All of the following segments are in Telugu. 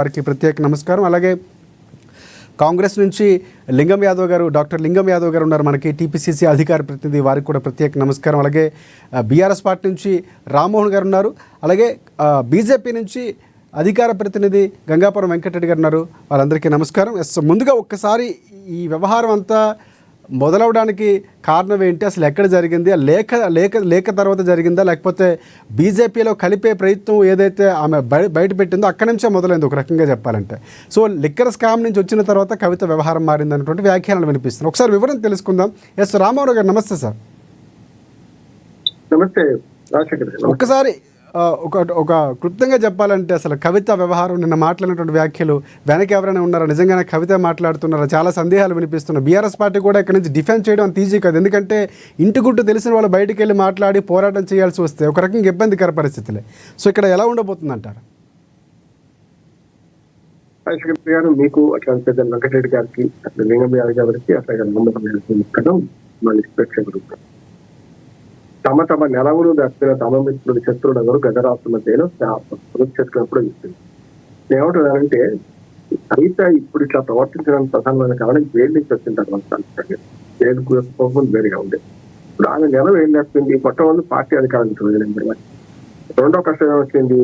వారికి ప్రత్యేక నమస్కారం. అలాగే కాంగ్రెస్ నుంచి లింగం యాదవ్ గారు, డాక్టర్ లింగం యాదవ్ గారు ఉన్నారు మనకి, టీపీసీసీ అధికార ప్రతినిధి, వారికి కూడా ప్రత్యేక నమస్కారం. అలాగే బీఆర్ఎస్ పార్టీ నుంచి రామ్మోహన్ గారు ఉన్నారు. అలాగే బీజేపీ నుంచి అధికార ప్రతినిధి గంగాపురం వెంకటరెడ్డి గారు ఉన్నారు. వాళ్ళందరికీ నమస్కారం. ముందుగా ఒక్కసారి ఈ వ్యవహారం అంతా మొదలవడానికి కారణం ఏంటి, అసలు ఎక్కడ జరిగింది, లేఖ తర్వాత జరిగిందా, లేకపోతే బీజేపీలో కలిపే ప్రయత్నం ఏదైతే ఆమె బయట పెట్టిందో అక్కడి నుంచే మొదలైంది ఒక రకంగా చెప్పాలంటే. సో లిక్కర్ స్కామ్ నుంచి వచ్చిన తర్వాత కవిత వ్యవహారం మారింది అన్నటువంటి వ్యాఖ్యానాలు వినిపిస్తున్నాయి. ఒకసారి వివరం తెలుసుకుందాం. ఎస్ రామారావు గారు, నమస్తే సార్. నమస్తే. ఒక్కసారి ఒక క్లుప్తంగా చెప్పాలంటే అసలు కవిత వ్యవహారం, నిన్న మాట్లాడినటువంటి వ్యాఖ్యలు వెనక ఎవరైనా ఉన్నారా, నిజంగానే కవిత మాట్లాడుతున్నారా, చాలా సందేహాలు వినిపిస్తున్నాయి. బీఆర్ఎస్ పార్టీ కూడా ఇక్కడ నుంచి డిఫెన్స్ చేయడం అంత ఈజీ కాదు. ఎందుకంటే ఇంటి గుట్టు తెలిసిన వాళ్ళు బయటికి వెళ్ళి మాట్లాడి పోరాటం చేయాల్సి వస్తే ఒక రకంగా ఇబ్బందికర పరిస్థితులే. సో ఇక్కడ ఎలా ఉండబోతుంది అంటారు? గారు, మీకు అట్లా పెద్ద వెంకటరెడ్డి గారికి, అట్లా లింగం యాదవ్ గారికి, అట్లా మళ్ళీ ప్రేక్షకులు తమ నెలవులు దక్కిన తమ మిత్రుడు శత్రుడు గజరాత్ర మధ్యలో చెప్పుకున్నప్పుడు చెప్పింది. ఏమంటున్నానంటే కవిత ఇప్పుడు ఇట్లా ప్రవర్తించడానికి ప్రధానమైన కారణం జైలు నుంచి వచ్చిన తర్వాత జైలు కోపం వేరుగా ఉంది. ఇప్పుడు ఆమె నెలవు ఏం చెప్పింది, మొట్టమొదటి పార్టీ అధికారానికి వదిలింది. రెండో కష్టం వచ్చింది,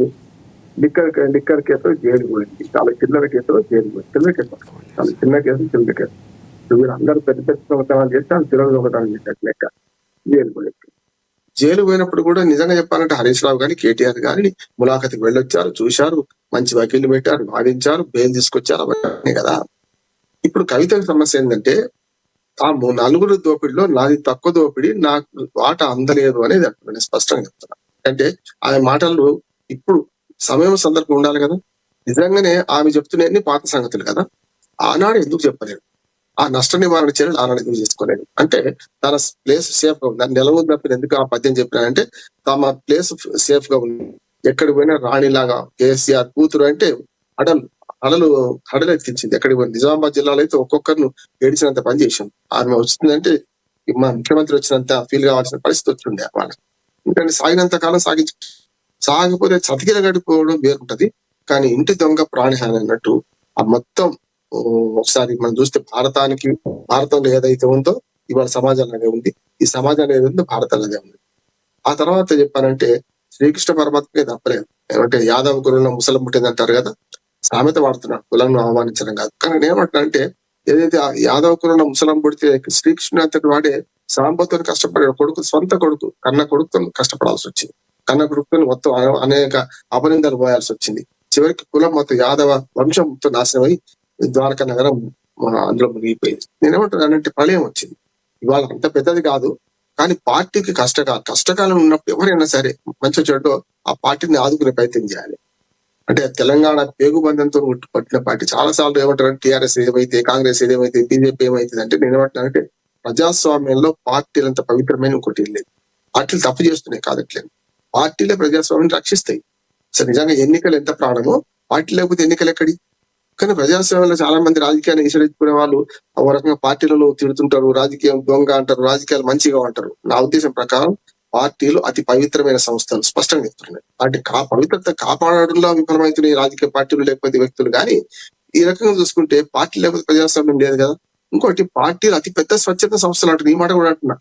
లిక్కర్ కేసులో జైలు పోయింది. చాలా చిల్లర కేసులో జైలు పోయింది. చిల్లర కేసు, చాలా చిన్న కేసు, చిల్లర కేసు. వీరు అందరూ పెద్ద పెద్ద దొంగతనాలు చేస్తే వాళ్ళు చిల్లర దొంగతనాలు చేసినట్టు లెక్క జైలు పోయింది. జైలు పోయినప్పుడు కూడా నిజంగా చెప్పాలంటే హరీష్ రావు గాని, కేటీఆర్ గాని ములాఖతికి వెళ్ళొచ్చారు, చూశారు, మంచి వకీలు పెట్టారు, వాదించారు, బెయిల్ తీసుకొచ్చారు, అవన్నీ కదా. ఇప్పుడు కవిత సమస్య ఏంటంటే ఆ నలుగురు దోపిడిలో నాది తక్కువ దోపిడి, నాకు వాట అందలేదు అనేది అంటున్నాను, స్పష్టంగా చెప్తున్నా. అంటే ఆమె మాటలు ఇప్పుడు సమయం సందర్భం ఉండాలి కదా. నిజంగానే ఆమె చెప్తున్నాయన్ని పాత సంగతులు కదా. ఆనాడు ఎందుకు చెప్పలేదు, ఆ నష్ట నివారణ చర్యలు ఆనాడు ఎందుకు చేసుకోలేదు అంటే తన ప్లేస్ సేఫ్ గా ఉంది. దాన్ని నిలవద్దు ఎందుకు ఆ పద్యం చెప్పినారంటే తమ ప్లేస్ సేఫ్ గా ఉంది. ఎక్కడికి పోయినా రాణిలాగా కేసీఆర్ కూతురు అంటే హడలెత్తించింది. ఎక్కడికి పోయిన నిజామాబాద్ జిల్లాలో అయితే ఒక్కొక్కరిని ఏడిచినంత పని చేశాం. ఆమె వచ్చిందంటే మా ముఖ్యమంత్రి వచ్చినంత ఫీల్ కావాల్సిన పరిస్థితి వచ్చిండే వాళ్ళకి. ఎందుకంటే సాగినంత కాలం సాగకపోతే చతికిల గడిపోవడం వేరుంటది. కానీ ఇంటి దొంగ ప్రాణహాని అన్నట్టు ఆ మొత్తం ఒకసారి మనం చూస్తే భారతంలో ఏదైతే ఉందో ఇవాళ సమాజం అదే ఉంది, ఈ సమాజం ఏది ఉందో భారతం అదే ఉంది. ఆ తర్వాత చెప్పానంటే శ్రీకృష్ణ పరమాత్మకే తప్పలేదు. ఏమంటే యాదవ్ కులంలో ముసలం పుట్టింది అంటారు కదా, సామెత వాడుతున్నాడు, కులంను అవమానించడం కాదు. కానీ నేనేమంటున్నా ఏదైతే యాదవ్ కులంలో ముసలం పుడితే శ్రీకృష్ణుడు అంతటి వాడే సాంబతో కష్టపడాడు. సొంత కొడుకు కన్న కొడుకుతో కష్టపడాల్సి వచ్చింది. కన్న కొడుకుతో మొత్తం అనేక అపనిందలు పోయాల్సి వచ్చింది. చివరికి కులం మొత్తం యాదవ వంశం మొత్తం నాశనమై ద్వారకా నగరం అందులో మునిగిపోయింది. నేనేమంటున్నానంటే ప్రళయం వచ్చింది. ఇవాళ అంత పెద్దది కాదు, కానీ పార్టీకి కష్టకాలం ఉన్నప్పుడు ఎవరైనా సరే మంచి చెడు ఆ పార్టీని ఆదుకునే ప్రయత్నం చేయాలి. అంటే తెలంగాణ పేగుబంధంతో పట్టిన పార్టీ చాలా సార్లు ఏమంటారంటే టీఆర్ఎస్ ఏమైతే, కాంగ్రెస్ ఏదేమైతే, బీజేపీ ఏమైతుంది అంటే నేనేమంటున్నానంటే ప్రజాస్వామ్యంలో పార్టీలంత పవిత్రమైన ఇంకోటి లేదు. పార్టీలు తప్పు చేస్తున్నాయి కాదట్లేదు, పార్టీలే ప్రజాస్వామ్యం రక్షిస్తాయి. అసలు నిజంగా ఎన్నికలు ఎంత ప్రాణమో పార్టీ లేకపోతే ఎన్నికలు ఎక్కడి. కానీ ప్రజాస్వామ్యంలో చాలా మంది రాజకీయాన్ని ఈసరించుకునే వాళ్ళు ఒక రకంగా పార్టీలలో తిడుతుంటారు, రాజకీయం దొంగ అంటారు, రాజకీయాలు మంచిగా అంటారు. నా ఉద్దేశం ప్రకారం పార్టీలు అతి పవిత్రమైన సంస్థలు, స్పష్టంగా చెప్తున్నాయి. వాటి పవిత్రత కాపాడడంలో విఫలమవుతున్నాయి రాజకీయ పార్టీలు లేకపోతే వ్యక్తులు. కానీ ఈ రకంగా చూసుకుంటే పార్టీ లేకపోతే ప్రజాస్వామ్యం లేదు కదా. ఇంకోటి పార్టీలు అతి పెద్ద స్వచ్ఛత సంస్థలు అంటారు. ఈ మాట కూడా అంటున్నా.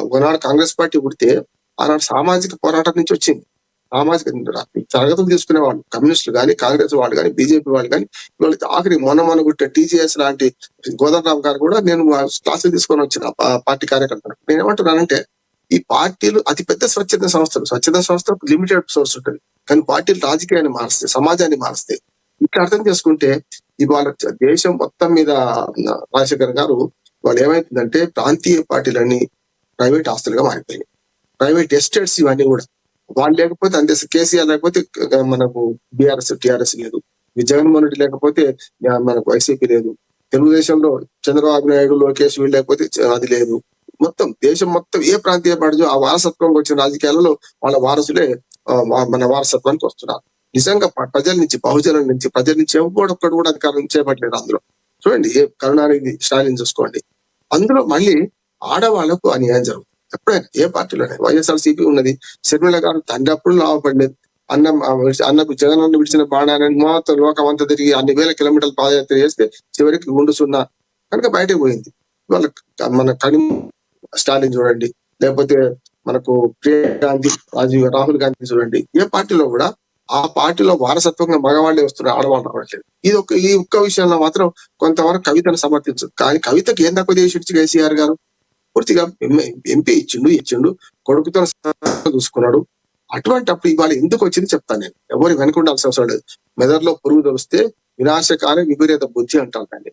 ఒకనాడు కాంగ్రెస్ పార్టీ పుడితే ఆనాడు సామాజిక పోరాటం నుంచి వచ్చింది. సామాజిక తరగతులు తీసుకునే వాళ్ళు కమ్యూనిస్టులు కానీ, కాంగ్రెస్ వాళ్ళు కానీ, బీజేపీ వాళ్ళు కానీ, వాళ్ళకి ఆఖరి మొన్న పుట్టిన టీజీఎస్ లాంటి గోదండరామ్ గారు కూడా నేను క్లాసులు తీసుకొని వచ్చిన పార్టీ కార్యకర్తలు. నేను ఏమంటున్నానంటే ఈ పార్టీలు అతిపెద్ద స్వచ్ఛత సంస్థలు లిమిటెడ్ సోర్స్ ఉంటుంది, కానీ పార్టీలు రాజకీయాన్ని మారుస్తాయి, సమాజాన్ని మారుస్తాయి. ఇట్లా అర్థం చేసుకుంటే ఇవాళ దేశం మొత్తం మీద రాజశేఖర్ గారు వాళ్ళు ఏమైతుందంటే ప్రాంతీయ పార్టీలన్నీ ప్రైవేట్ ఆస్తులుగా మారిపోయినాయి. ప్రైవేట్ ఎస్టేట్స్ ఇవన్నీ కూడా వాళ్ళు లేకపోతే అంతే. కేసీఆర్ లేకపోతే మనకు బీఆర్ఎస్ టీఆర్ఎస్ లేదు, జగన్మోహన్ రెడ్డి లేకపోతే మనకు వైసీపీ లేదు, తెలుగుదేశంలో చంద్రబాబు నాయుడు లోకేష్ వీళ్ళు లేకపోతే అది లేదు. మొత్తం దేశం మొత్తం ఏ ప్రాంతీయ పార్టీ ఆ వారసత్వంగా వచ్చిన రాజకీయాలలో వాళ్ళ వారసులే మన వారసత్వానికి వస్తున్నారు. నిజంగా ప్రజల నుంచి, బహుజనుల నుంచి, ప్రజల నుంచి ఒక్కడు కూడా అధికారం చేపట్టలేదు అందులో. చూడండి, ఏ కరుణానిధి స్టాలిన్ చూసుకోండి, అందులో మళ్ళీ ఆడవాళ్లకు అన్యాయం జరుగుతుంది. ఎప్పుడైనా ఏ పార్టీలోనే వైఎస్ఆర్సీపీ ఉన్నది, షర్మిల గారు తండ్రి అప్పుడు లాభపడలేదు, అన్నకు జగనన్న విడిచిన బాణాన్ని మొత్తం లోకం అంతా తిరిగి అన్ని వేల కిలోమీటర్లు పాదయాత్ర చేస్తే చివరికి గుండు సున్నా కనుక బయటకు పోయింది. ఇవాళ మన కడిం స్టాలిన్ చూడండి, లేకపోతే మనకు ప్రియాంక గాంధీ, రాహుల్ గాంధీ చూడండి, ఏ పార్టీలో కూడా ఆ పార్టీలో వారసత్వంగా మగవాళ్ళే వస్తున్నారు, ఆడవాళ్ళు రావట్లేదు. ఈ ఒక్క విషయంలో మాత్రం కొంతవరకు కవితను సమర్థించు. కానీ కవితకి ఏం తక్కువ చేసి కేసీఆర్ గారు పూర్తిగా ఎంపీ ఇచ్చిండు, కొడుకుతో చూసుకున్నాడు. అప్పుడు ఇవాళ ఎందుకు వచ్చింది చెప్తాను నేను. ఎవరు వెనుకుండాల్సిన అవసరం లేదు. మెదడులో పురుగు తెలిస్తే వినాశకాలే విపరీత బుద్ధి అంటారు దాన్ని.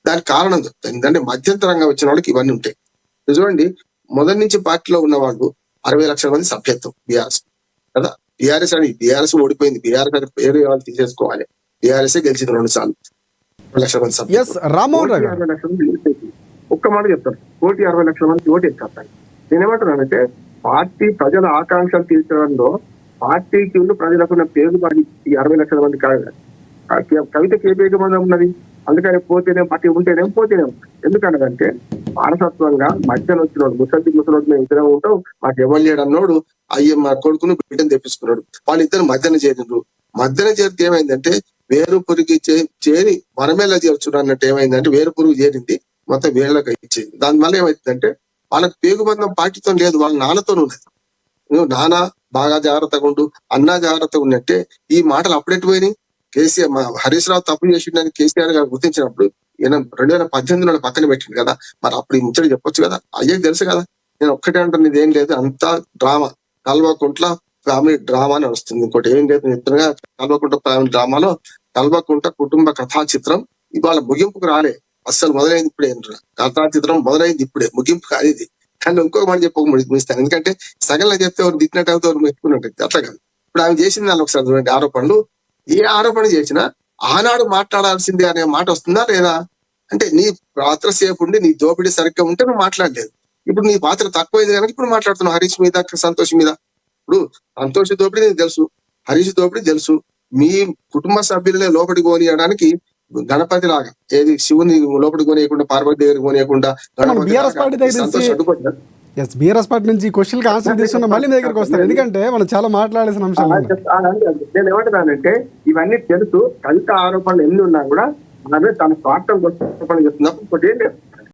దానికి కారణం చెప్తాను. ఎందుకంటే మధ్యంతరంగా వచ్చిన వాళ్ళకి ఇవన్నీ ఉంటాయి. చూడండి, మొదటి నుంచి పార్టీలో ఉన్న వాళ్ళు 60 లక్షల మంది సభ్యత్వం బీఆర్ఎస్ కదా. బీఆర్ఎస్ ఓడిపోయింది. బీఆర్ఎస్ అని పేరు వాళ్ళు తీసేసుకోవాలి. బీఆర్ఎస్ గెలిచింది 2 సార్లు, 2 లక్షల మంది సభ్యులు. ఒక్క మాట చెప్తారు, 1,60,00,000 మంది ఓటు ఎక్కారు. నేనేమంటున్నానంటే పార్టీ ప్రజల ఆకాంక్షలు తీర్చడంలో పార్టీకి ప్రజలకున్న పేరు ఈ 60 లక్షల మంది కవితకి ఏ పేరు ఉన్నది. అందుకని పోతేనేం పార్టీ ఉంటేనేం పోతేనేం. ఎందుకనదంటే వారసత్వంగా మధ్యన వచ్చినోడు ముసలోడు మేము ఇద్దరం ఉంటాం, మాకు ఎవరు లేడు అన్నోడు మా కొడుకును బిడ్డను తెప్పించుకున్నాడు. వాళ్ళిద్దరు మధ్యన చేరిండ్రు. మధ్యన చేరితే ఏమైందంటే వేరు పురుగు చేరి మనమేలా చేర్చుడు అన్నట్టు ఏమైందంటే వేరు పురుగు చేరింది, మొత్తం వేళ్ళకి ఇచ్చింది. దానివల్ల ఏమైందంటే వాళ్ళకి పేగుబంధం పార్టీతో లేదు, వాళ్ళ నాన్నతో ఉన్నది. నువ్వు నాన్న బాగా జాగ్రత్తగా ఉండు, అన్న జాగ్రత్తగా ఉన్నట్టే ఈ మాటలు అప్పుడెట్టు పోయినాయి. కేసీఆర్ హరీష్ రావు తప్పు చేసిండని కేసీఆర్ గారు గుర్తించినప్పుడు ఈయన 2018లో పక్కన పెట్టిండు కదా. మరి అప్పుడు ఈ ముచ్చట చెప్పొచ్చు కదా, అయ్యకి తెలుసు కదా. నేను ఒక్కటే అంటాను, ఇదేం లేదు, అంతా డ్రామా, కల్వకుంట్ల ఫ్యామిలీ డ్రామా అని వస్తుంది. ఇంకోటి ఏం లేదు. నిజంగా కల్వకుంట్ల ఫ్యామిలీ డ్రామాలో కల్వకుంట్ల కుటుంబ కథా చిత్రం ఇవాళ ముగింపుకు రాలే. అస్సలు మొదలైంది ఇప్పుడే. కథా చిత్రం మొదలైంది ఇప్పుడే, ముగింపు కాదు ఇది. కానీ ఇంకొక మాట ముగిస్తాను. ఎందుకంటే సగంలో చెప్తే ఎవరు దిట్టినట్టు అవుతే ఎవరు మెచ్చుకున్నట్టు అట్లా కాదు. ఇప్పుడు ఆమె చేసింది దాన్ని ఒకసారి చూడండి. ఆరోపణలు ఏ ఆరోపణ చేసినా ఆనాడు మాట్లాడాల్సిందే అనే మాట వస్తుందా లేదా? అంటే నీ పాత్ర సేపు ఉండి నీ దోపిడీ సరిగ్గా ఉంటే నువ్వు మాట్లాడలేదు. ఇప్పుడు నీ పాత్ర తక్కువైంది కనుక ఇప్పుడు మాట్లాడుతున్నావు హరీష్ మీద, సంతోష్ మీద. ఇప్పుడు సంతోష్ దోపిడీ నీకు తెలుసు, హరీష్ దోపిడీ తెలుసు. మీ కుటుంబ సభ్యులనే లోపలి కోనియడానికి గణపతి లాగా, ఏది శివుని లోపలి కొనియకుండా పార్వతి దగ్గర కొనియకుండా సంతోష్ అడ్డుపడ్డాడు. బీఆర్ఎస్ పార్టీ నుంచి క్వశ్చన్ ఆన్సర్ తీసుకున్న మళ్ళీ దగ్గరికి వస్తారు. ఎందుకంటే మనం చాలా మాట్లాడాల్సిన అంశాలు. నేను ఏమంటున్నానంటే ఇవన్నీ తెలుసు. కవిత ఆరోపణలు ఎన్ని ఉన్నా కూడా తన స్వార్థం కోసం చెప్తున్నప్పుడు ఇంకోటి ఏం లేదు.